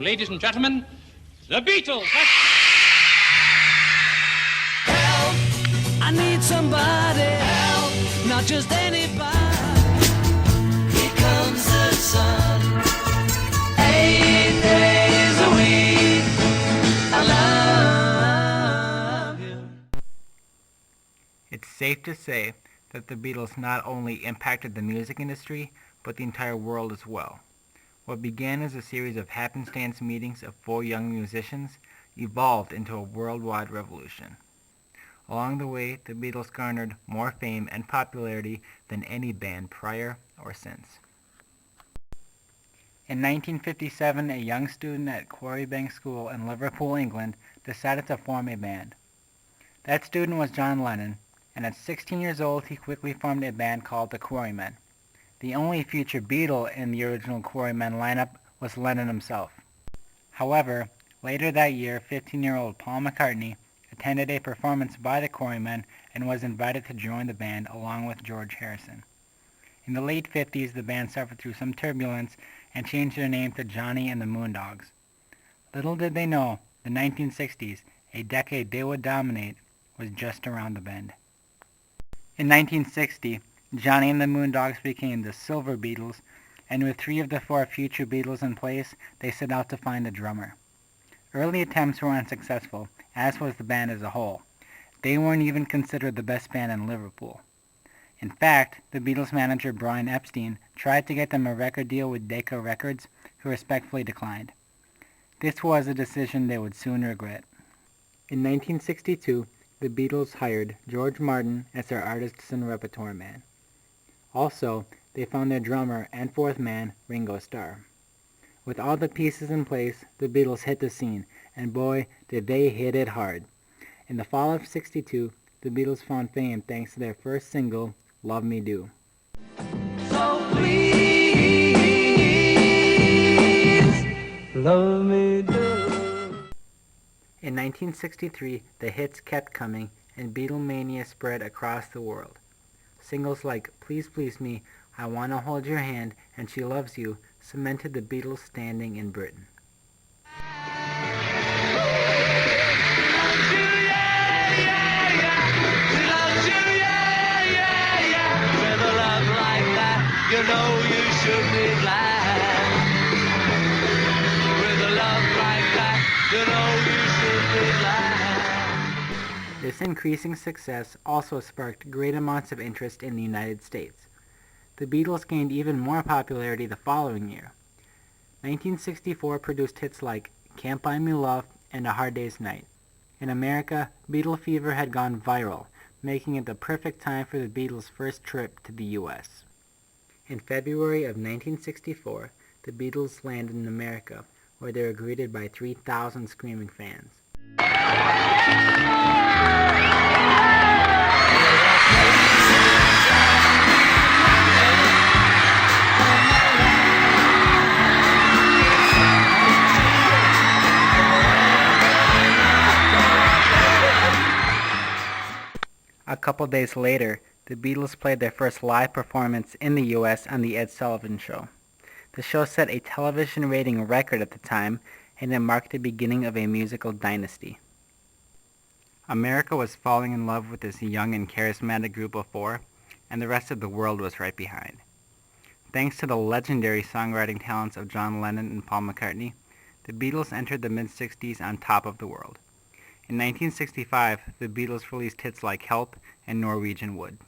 Ladies and gentlemen, the Beatles. Help! I need somebody. Help! Not just anybody. Here comes the sun. 8 days a week. I love you. It's safe to say that the Beatles not only impacted the music industry, but the entire world as well. What began as a series of happenstance meetings of 4 young musicians evolved into a worldwide revolution. Along the way, the Beatles garnered more fame and popularity than any band prior or since. In 1957, a young student at Quarrybank School in Liverpool, England, decided to form a band. That student was John Lennon, and at 16 years old, he quickly formed a band called the Quarrymen. The only future Beatle in the original Quarrymen lineup was Lennon himself. However, later that year, 15-year-old Paul McCartney attended a performance by the Quarrymen and was invited to join the band along with George Harrison. In the late 50s, the band suffered through some turbulence and changed their name to Johnny and the Moondogs. Little did they know, the 1960s, a decade they would dominate, was just around the bend. In 1960, Johnny and the Moondogs became the Silver Beatles, and with 3 of the 4 future Beatles in place, they set out to find a drummer. Early attempts were unsuccessful, as was the band as a whole. They weren't even considered the best band in Liverpool. In fact, the Beatles manager Brian Epstein tried to get them a record deal with Decca Records, who respectfully declined. This was a decision they would soon regret. In 1962, the Beatles hired George Martin as their artists and repertoire man. Also, they found their drummer and 4th man, Ringo Starr. With all the pieces in place, the Beatles hit the scene, and boy, did they hit it hard. In the fall of '62, the Beatles found fame thanks to their first single, Love Me Do. So please, love me do. In 1963, the hits kept coming, and Beatlemania spread across the world. Singles like Please Please Me, I Wanna Hold Your Hand, and She Loves You cemented the Beatles' standing in Britain. You know you should be glad. With a love like that, you know you should be glad. This increasing success also sparked great amounts of interest in the United States. The Beatles gained even more popularity the following year. 1964 produced hits like Can't Buy Me Love and A Hard Day's Night. In America, Beatle fever had gone viral, making it the perfect time for the Beatles' first trip to the U.S. In February of 1964, the Beatles landed in America, where they were greeted by 3,000 screaming fans. A couple days later, the Beatles played their first live performance in the U.S. on The Ed Sullivan Show. The show set a television rating record at the time, and it marked the beginning of a musical dynasty. America was falling in love with this young and charismatic group of 4, and the rest of the world was right behind. Thanks to the legendary songwriting talents of John Lennon and Paul McCartney, the Beatles entered the mid-60s on top of the world. In 1965, the Beatles released hits like Help and Norwegian Wood.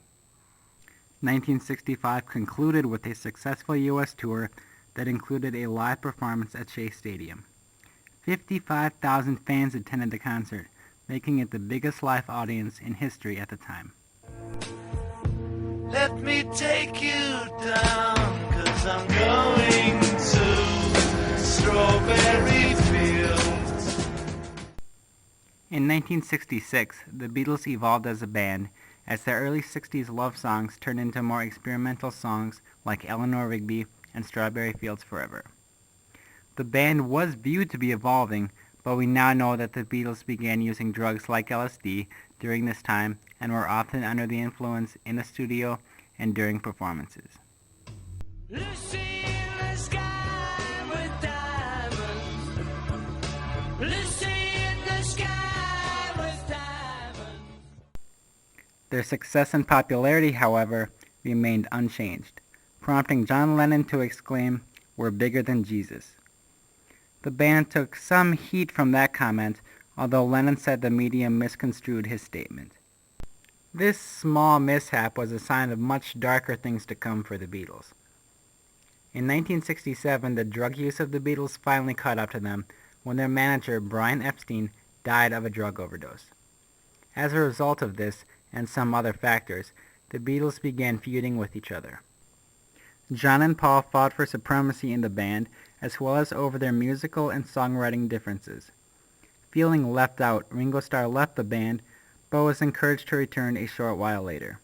1965 concluded with a successful U.S. tour that included a live performance at Shea Stadium. 55,000 fans attended the concert, making it the biggest live audience in history at the time. Let me take you down, 'cause I'm going to Strawberry Fields. In 1966, the Beatles evolved as a band as their early 60s love songs turned into more experimental songs like Eleanor Rigby and Strawberry Fields Forever. The band was viewed to be evolving, but we now know that the Beatles began using drugs like LSD during this time and were often under the influence in the studio and during performances. Lucy in the sky with diamonds Their success and popularity, however, remained unchanged, prompting John Lennon to exclaim, "We're bigger than Jesus." The band took some heat from that comment, although Lennon said the media misconstrued his statement. This small mishap was a sign of much darker things to come for the Beatles. In 1967, the drug use of the Beatles finally caught up to them when their manager, Brian Epstein, died of a drug overdose. As a result of this, and some other factors, the Beatles began feuding with each other. John and Paul fought for supremacy in the band, as well as over their musical and songwriting differences. Feeling left out, Ringo Starr left the band, but was encouraged to return a short while later.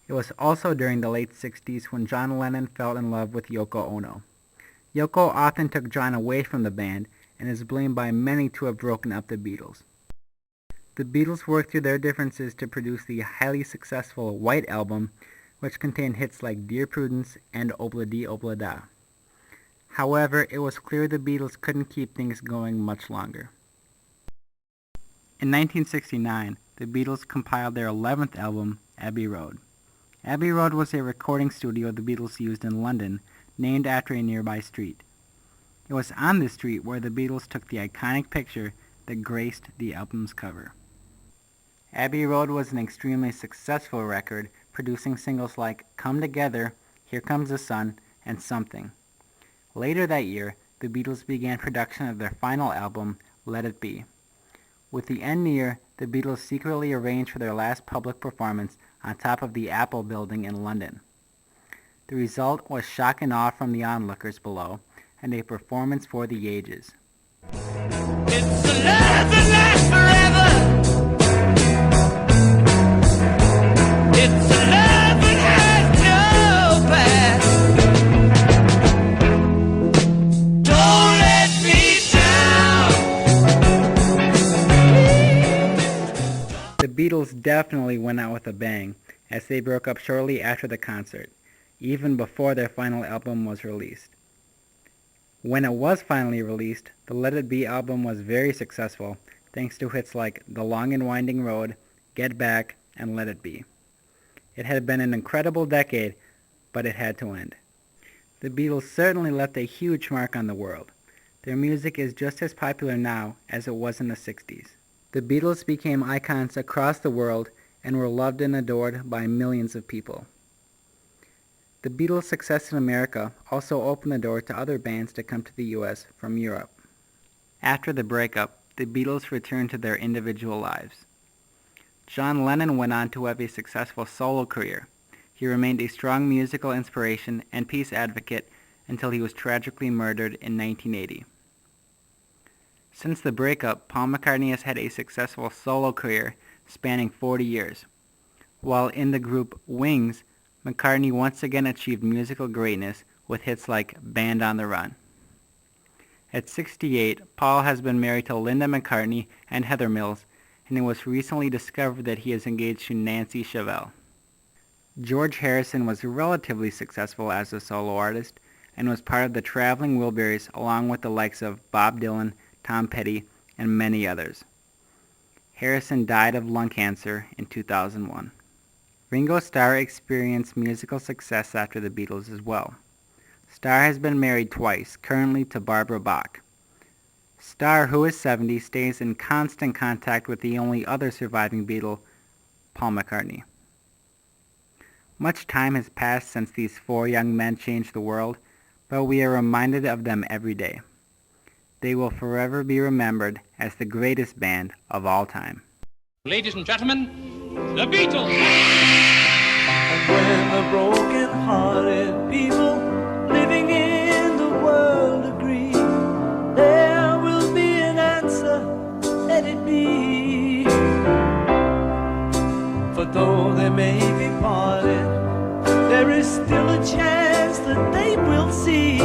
It was also during the late 60s when John Lennon fell in love with Yoko Ono. Yoko often took John away from the band, and is blamed by many to have broken up the Beatles. The Beatles worked through their differences to produce the highly successful White Album, which contained hits like Dear Prudence and Obla Di Obla Da. However, it was clear the Beatles couldn't keep things going much longer. In 1969, the Beatles compiled their 11th album, Abbey Road. Abbey Road was a recording studio the Beatles used in London, named after a nearby street. It was on this street where the Beatles took the iconic picture that graced the album's cover. Abbey Road was an extremely successful record, producing singles like Come Together, Here Comes the Sun, and Something. Later that year, the Beatles began production of their final album, Let It Be. With the end near, the Beatles secretly arranged for their last public performance on top of the Apple building in London. The result was shock and awe from the onlookers below, and a performance for the ages. It's a love that lasts forever. It's a love that has no past. Don't let me down. The Beatles definitely went out with a bang, as they broke up shortly after the concert, even before their final album was released. When it was finally released, the Let It Be album was very successful, thanks to hits like The Long and Winding Road, Get Back, and Let It Be. It had been an incredible decade, but it had to end. The Beatles certainly left a huge mark on the world. Their music is just as popular now as it was in the 60s. The Beatles became icons across the world and were loved and adored by millions of people. The Beatles' success in America also opened the door to other bands to come to the U.S. from Europe. After the breakup, the Beatles returned to their individual lives. John Lennon went on to have a successful solo career. He remained a strong musical inspiration and peace advocate until he was tragically murdered in 1980. Since the breakup, Paul McCartney has had a successful solo career spanning 40 years. While in the group Wings, McCartney once again achieved musical greatness with hits like Band on the Run. At 68, Paul has been married to Linda McCartney and Heather Mills, and it was recently discovered that he is engaged to Nancy Chevelle. George Harrison was relatively successful as a solo artist and was part of the Traveling Wilburys along with the likes of Bob Dylan, Tom Petty, and many others. Harrison died of lung cancer in 2001. Ringo Starr experienced musical success after the Beatles as well. Starr has been married twice, currently to Barbara Bach. Starr, who is 70, stays in constant contact with the only other surviving Beatle, Paul McCartney. Much time has passed since these four young men changed the world, but we are reminded of them every day. They will forever be remembered as the greatest band of all time. Ladies and gentlemen, the Beatles! And when the broken-hearted people living in the world agree, there will be an answer, let it be. For though they may be parted, there is still a chance that they will see.